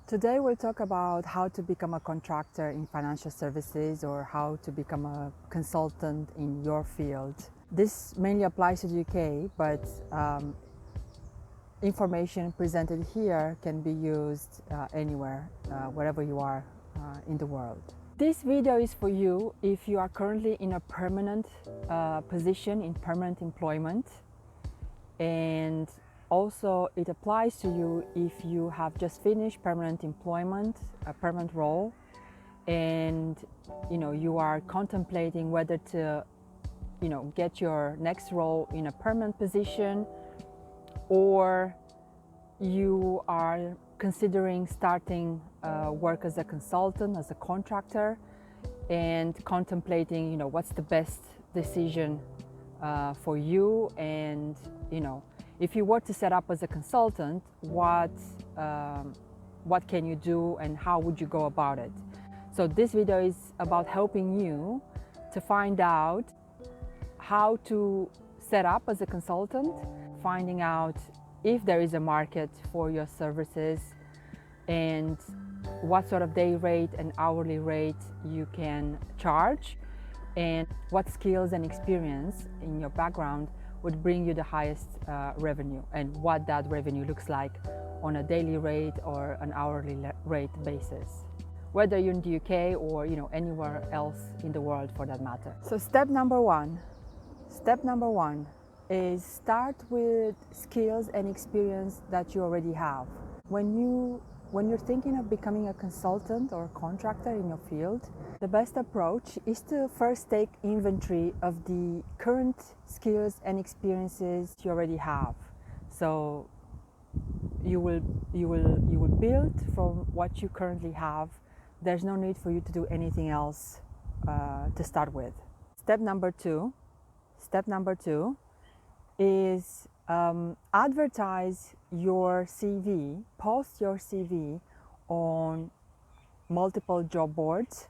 Today we'll talk about how to become a contractor in financial services or how to become a consultant in your field. This mainly applies to the UK, but information presented here can be used anywhere, wherever you are in the world. This video is for you if you are currently in a permanent position, in permanent employment, and also it applies to you if you have just finished permanent employment, a permanent role, and you are contemplating whether to get your next role in a permanent position, or you are considering starting work as a consultant, as a contractor, and contemplating what's the best decision for you. And if you were to set up as a consultant, what can you do and how would you go about it? So this video is about helping you to find out how to set up as a consultant, finding out if there is a market for your services and what sort of day rate and hourly rate you can charge, and what skills and experience in your background would bring you the highest revenue, and what that revenue looks like on a daily rate or an hourly rate basis, whether you're in the UK or anywhere else in the world for that matter. So step number one is start with skills and experience that you already have. When you're thinking of becoming a consultant or a contractor in your field, the best approach is to first take inventory of the current skills and experiences you already have. So you will build from what you currently have. There's no need for you to do anything else to start with. Step number two is advertise your CV, post your CV on multiple job boards.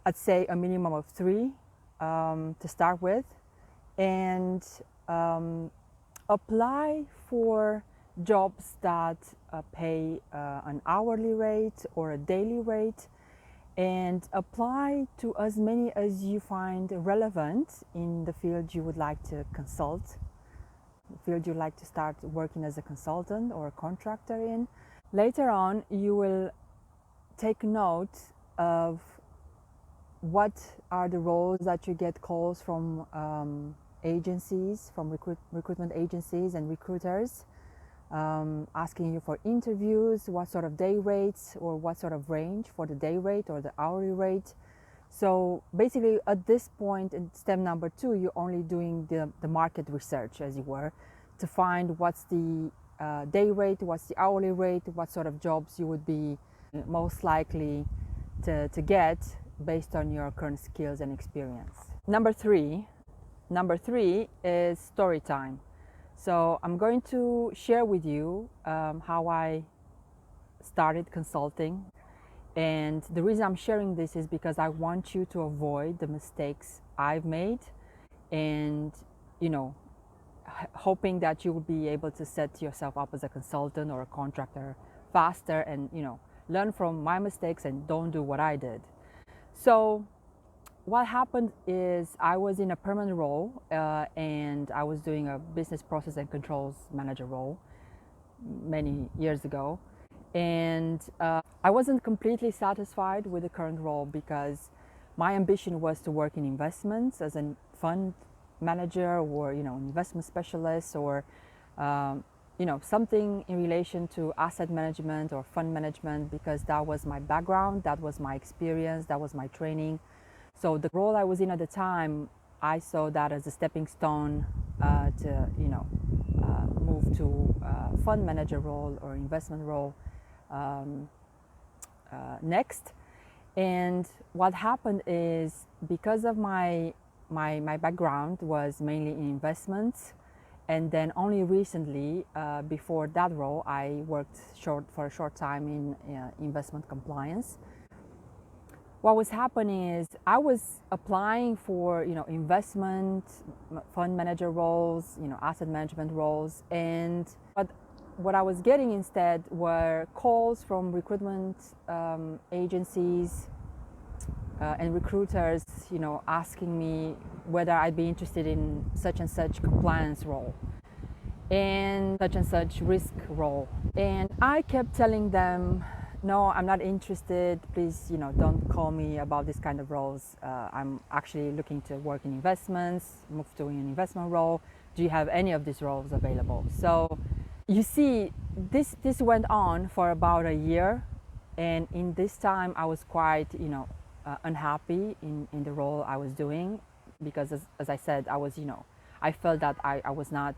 I'd say a minimum of 3 to start with, and apply for jobs that pay an hourly rate or a daily rate, and apply to as many as you find relevant in the field you would like to consult, the field you'd like to start working as a consultant or a contractor in. Later on, you will take note of what are the roles that you get calls from agencies, from recruitment agencies and recruiters, asking you for interviews, what sort of day rates or what sort of range for the day rate or the hourly rate. So basically at this point in step number 2, you're only doing the market research, as you were, to find what's the day rate, what's the hourly rate, what sort of jobs you would be most likely to get based on your current skills and experience. Number three is story time. So I'm going to share with you how I started consulting, and the reason I'm sharing this is because I want you to avoid the mistakes I've made, and hoping that you will be able to set yourself up as a consultant or a contractor faster, and learn from my mistakes and don't do what I did. So what happened is I was in a permanent role and I was doing a business process and controls manager role many years ago, and I wasn't completely satisfied with the current role because my ambition was to work in investments as a fund manager or investment specialist, or something in relation to asset management or fund management, because that was my background, that was my experience, that was my training. So the role I was in at the time, I saw that as a stepping stone to move to fund manager role or investment role next. And what happened is, because of my background was mainly in investments, and then only recently, before that role, I worked for a short time in investment compliance. What was happening is I was applying for investment fund manager roles, asset management roles, but what I was getting instead were calls from recruitment agencies and recruiters, asking me whether I'd be interested in such and such compliance role and such risk role. And I kept telling them, no, I'm not interested. Please, don't call me about this kind of roles. I'm actually looking to work in investments, move to an investment role. Do you have any of these roles available? So you see, this went on for about a year. And in this time, I was quite, unhappy in the role I was doing, because as I said, I was, I felt that I was not,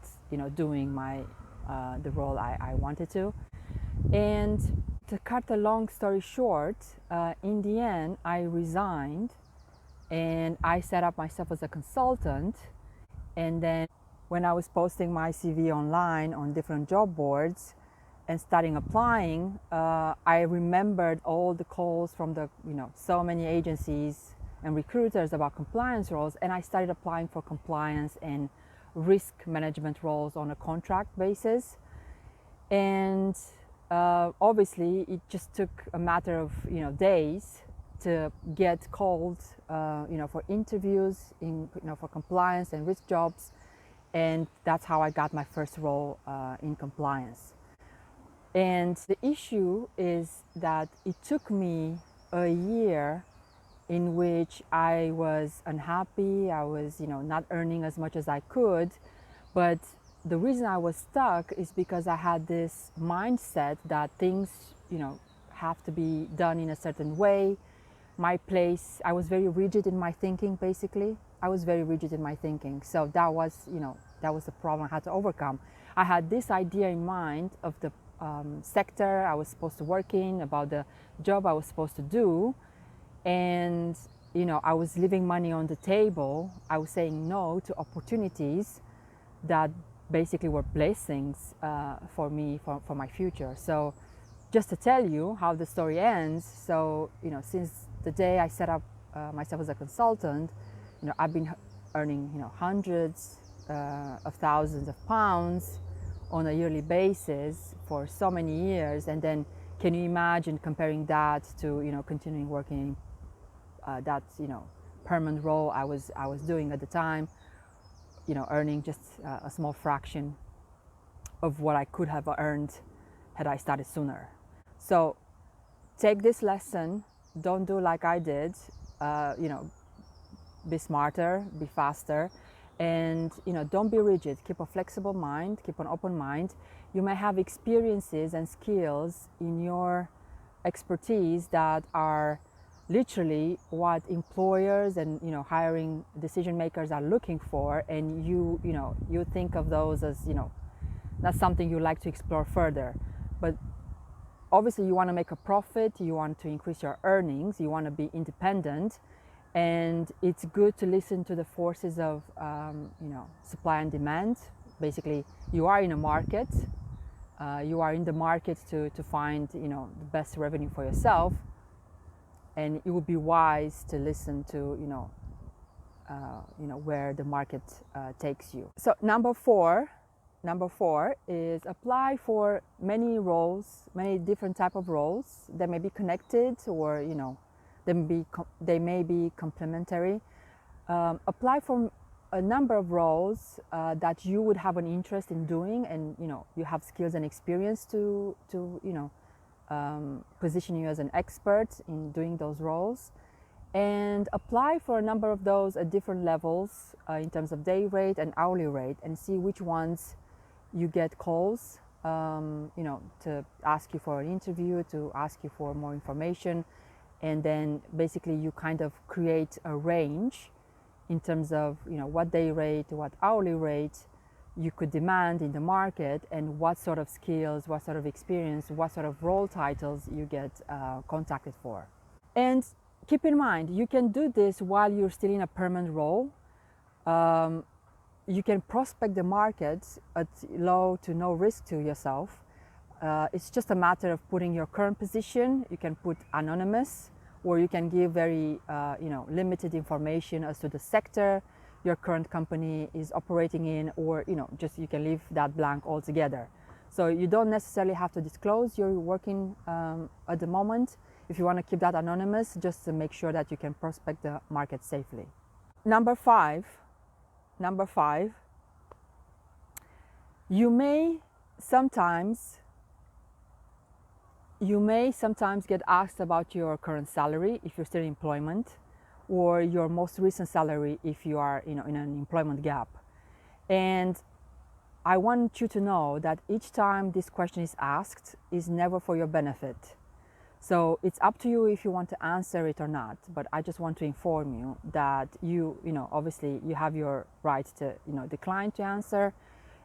doing the role I wanted to. And to cut a long story short, in the end, I resigned and I set up myself as a consultant. And then when I was posting my CV online on different job boards and starting applying, I remembered all the calls from the, so many agencies and recruiters about compliance roles, and I started applying for compliance and risk management roles on a contract basis. And obviously, it just took a matter of days to get called, for interviews for compliance and risk jobs, and that's how I got my first role in compliance. And the issue is that it took me a year in which I was unhappy. I was, not earning as much as I could, but the reason I was stuck is because I had this mindset that things, have to be done in a certain way. I was very rigid in my thinking, basically. I was very rigid in my thinking. So that was the problem I had to overcome. I had this idea in mind of the sector I was supposed to work in, about the job I was supposed to do. And, I was leaving money on the table. I was saying no to opportunities that basically were blessings for me, for my future. So just to tell you how the story ends, so, since the day I set up myself as a consultant, I've been earning, hundreds of thousands of pounds on a yearly basis for so many years. And then can you imagine comparing that to, continuing working in that, permanent role I was doing at the time, earning just a small fraction of what I could have earned had I started sooner. So take this lesson, don't do like I did, be smarter, be faster, and don't be rigid. Keep a flexible mind, keep an open mind. You may have experiences and skills in your expertise that are literally what employers and hiring decision makers are looking for, and you think of those as not something you like to explore further. But obviously you want to make a profit, you want to increase your earnings, you want to be independent, and it's good to listen to the forces of supply and demand. Basically, you are in a market, you are in the market to find the best revenue for yourself, and it would be wise to listen to where the market takes you. So number four is apply for many roles, many different type of roles that may be connected, or they may be complementary. Apply for a number of roles that you would have an interest in doing, and you have skills and experience to position you as an expert in doing those roles, and apply for a number of those at different levels in terms of day rate and hourly rate, and see which ones you get calls to ask you for an interview, to ask you for more information. And then basically you kind of create a range in terms of what day rate, what hourly rate you could demand in the market, and what sort of skills, what sort of experience, what sort of role titles you get contacted for. And keep in mind, you can do this while you're still in a permanent role. You can prospect the market at low to no risk to yourself. It's just a matter of putting your current position. You can put anonymous, or you can give very limited information as to the sector your current company is operating in, or just you can leave that blank altogether. So you don't necessarily have to disclose you're working at the moment. If you want to keep that anonymous, just to make sure that you can prospect the market safely. Number five, you may sometimes get asked about your current salary if you're still in employment, or your most recent salary if you are in an employment gap. And I want you to know that each time this question is asked is never for your benefit. So it's up to you if you want to answer it or not, but I just want to inform you that you obviously you have your right to decline to answer.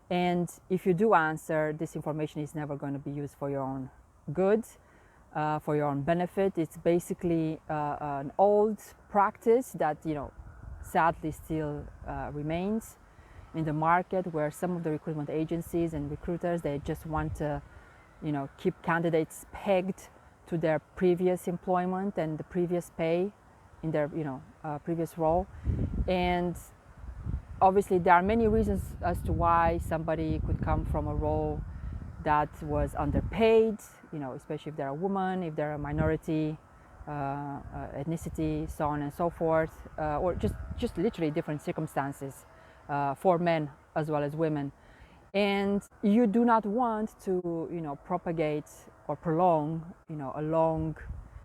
And if you do answer, this information is never going to be used for your own good, for your own benefit. It's basically an old practice that sadly still remains in the market, where some of the recruitment agencies and recruiters, they just want to keep candidates pegged to their previous employment and the previous pay in their previous role. And obviously there are many reasons as to why somebody could come from a role that was underpaid, especially if they're a woman, if they're a minority ethnicity, so on and so forth, or just literally different circumstances for men as well as women. And you do not want to propagate or prolong a long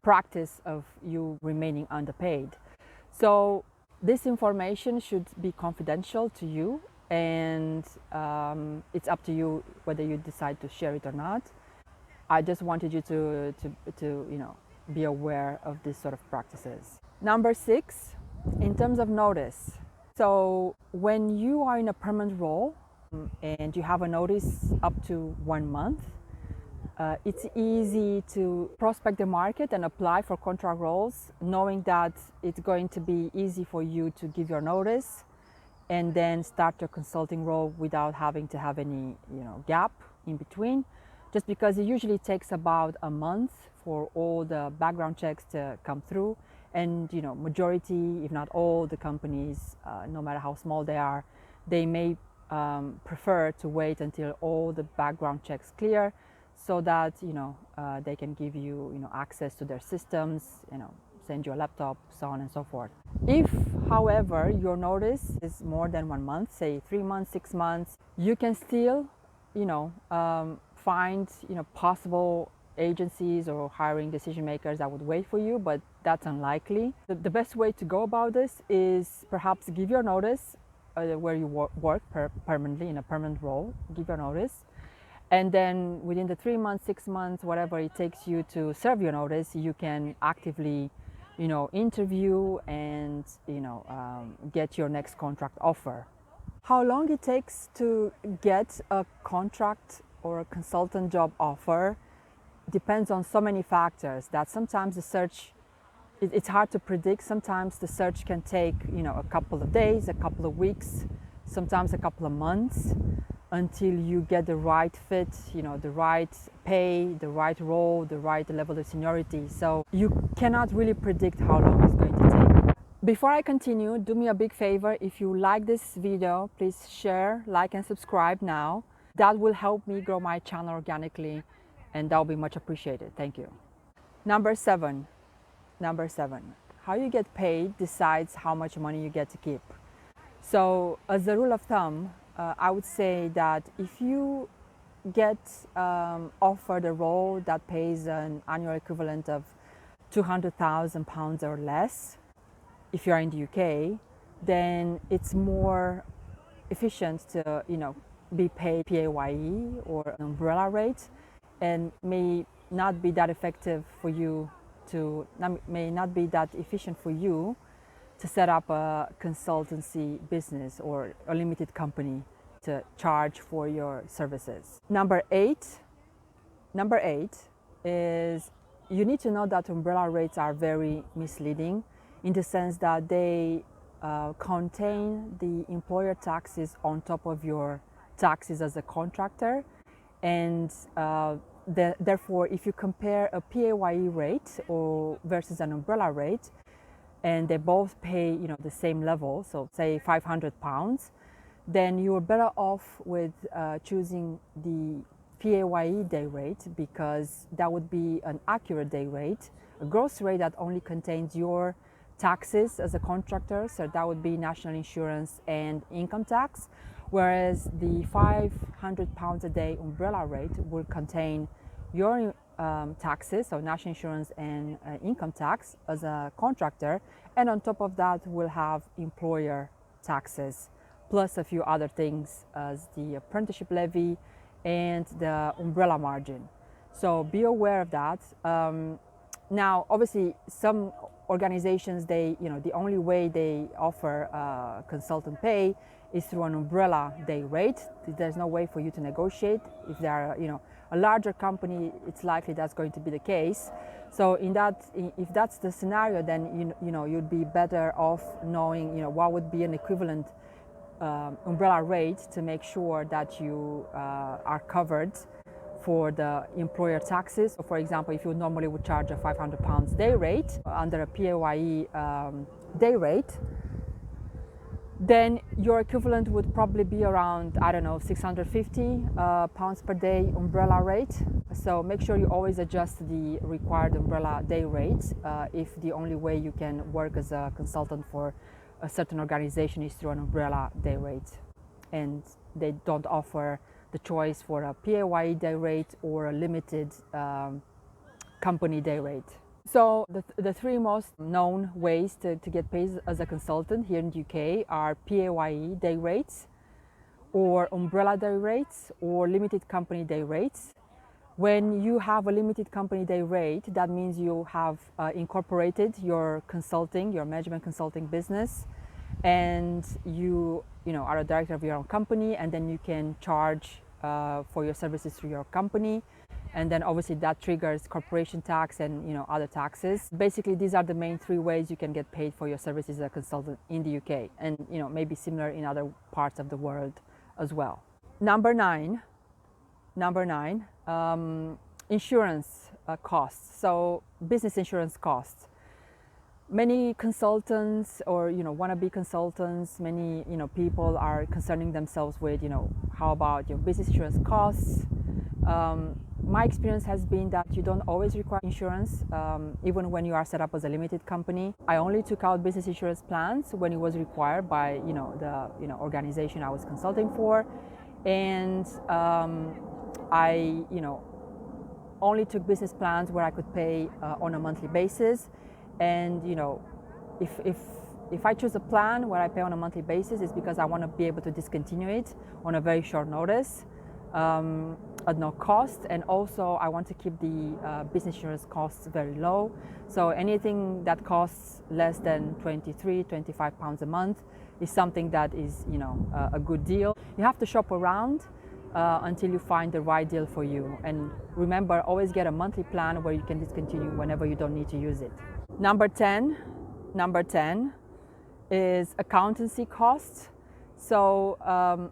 practice of you remaining underpaid. So this information should be confidential to you, and it's up to you whether you decide to share it or not. I just wanted you to be aware of this sort of practices. Number 6, in terms of notice. So when you are in a permanent role and you have a notice up to 1 month, it's easy to prospect the market and apply for contract roles, knowing that it's going to be easy for you to give your notice and then start your consulting role without having to have any gap in between, just because it usually takes about a month for all the background checks to come through. And majority, if not all, the companies, no matter how small they are, they may prefer to wait until all the background checks clear, so that they can give you access to their systems, send you a laptop, so on and so forth. If, however, your notice is more than 1 month, say 3 months, 6 months, you can still find possible agencies or hiring decision makers that would wait for you, but that's unlikely. The best way to go about this is perhaps give your notice where you work permanently in a permanent role. Give your notice, and then within the 3 months, 6 months, whatever it takes you to serve your notice, you can actively interview and get your next contract offer. How long it takes to get a contract or a consultant job offer depends on so many factors that sometimes the search, it's hard to predict. Sometimes the search can take a couple of days, a couple of weeks, sometimes a couple of months, until you get the right fit, the right pay, the right role, the right level of seniority. So you cannot really predict how long it's going to take. Before I continue, do me a big favor. If you like this video, please share, like, and subscribe now. That will help me grow my channel organically, and that will be much appreciated. Thank you. Number seven, how you get paid decides how much money you get to keep. So as a rule of thumb, I would say that if you get offered a role that pays an annual equivalent of £200,000 or less, if you're in the UK, then it's more efficient to be paid PAYE or an umbrella rate, and may not be that effective for you may not be that efficient for you to set up a consultancy business or a limited company to charge for your services. Number eight is you need to know that umbrella rates are very misleading, in the sense that they contain the employer taxes on top of your taxes as a contractor, and therefore if you compare a PAYE rate versus an umbrella rate, and they both pay the same level, so say £500, then you're better off with choosing the PAYE day rate, because that would be an accurate day rate, a gross rate that only contains your taxes as a contractor, so that would be national insurance and income tax, whereas the £500 a day umbrella rate will contain your taxes, so national insurance and income tax as a contractor, and on top of that we'll have employer taxes plus a few other things as the apprenticeship levy and the umbrella margin. So be aware of that. Now obviously some organizations, they, the only way they offer consultant pay is through an umbrella day rate. There's no way for you to negotiate. If they are, a larger company, it's likely that's going to be the case. So if that's the scenario, then you'd be better off knowing what would be an equivalent umbrella rate to make sure that you are covered for the employer taxes. So for example, if you normally would charge a £500 day rate under a PAYE day rate, then your equivalent would probably be around, I don't know, £650 per day umbrella rate. So make sure you always adjust the required umbrella day rate if the only way you can work as a consultant for a certain organization is through an umbrella day rate, and they don't offer the choice for a PAYE day rate or a limited company day rate. So the three most known ways to get paid as a consultant here in the UK are PAYE day rates, or umbrella day rates, or limited company day rates. When you have a limited company day rate, that means you have incorporated your consulting, your management consulting business, and you are a director of your own company, and then you can charge for your services through your company. And then obviously that triggers corporation tax and other taxes. Basically, these are the main three ways you can get paid for your services as a consultant in the UK, and maybe similar in other parts of the world as well. Number nine, insurance costs. So business insurance costs. Many consultants or wannabe consultants, many people are concerning themselves with how about your business insurance costs. My experience has been that you don't always require insurance, even when you are set up as a limited company. I only took out business insurance plans when it was required by the organization I was consulting for, and I only took business plans where I could pay on a monthly basis. And if I choose a plan where I pay on a monthly basis, it's because I want to be able to discontinue it on a very short notice at no cost, and also I want to keep the business insurance costs very low. So anything that costs less than £23-25 a month is something that is a good deal. You have to shop around until you find the right deal for you, and remember, always get a monthly plan where you can discontinue whenever you don't need to use it. Number 10 is accountancy costs. So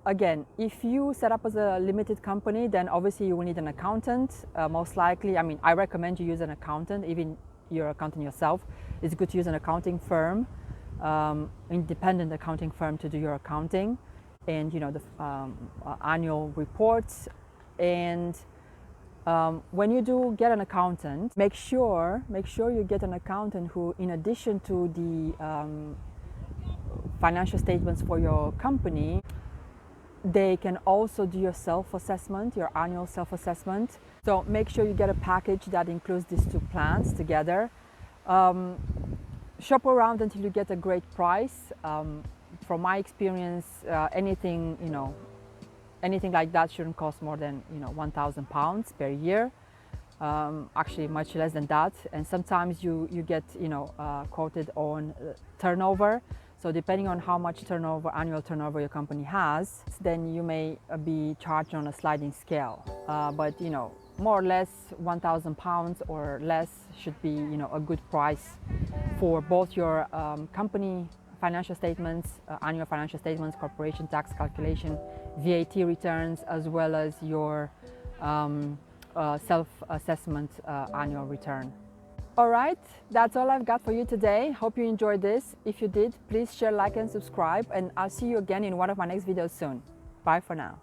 again, if you set up as a limited company, then obviously you will need an accountant, most likely. I mean, I recommend you use an accountant. Even you're accounting yourself, it's good to use an accounting firm, independent accounting firm, to do your accounting and the annual reports. And when you do get an accountant, make sure you get an accountant who, in addition to the financial statements for your company, they can also do your self-assessment, your annual self-assessment. So make sure you get a package that includes these two plans together. Shop around until you get a great price. From my experience, anything like that shouldn't cost more than £1,000 per year. Actually much less than that, and sometimes you get quoted on turnover. So depending on how much annual turnover your company has, then you may be charged on a sliding scale. But more or less £1,000 or less should be a good price for both your company financial statements, annual financial statements, corporation tax calculation, VAT returns, as well as your self-assessment annual return. All right, that's all I've got for you today. Hope you enjoyed this. If you did, please share, like, and subscribe, and I'll see you again in one of my next videos soon. Bye for now.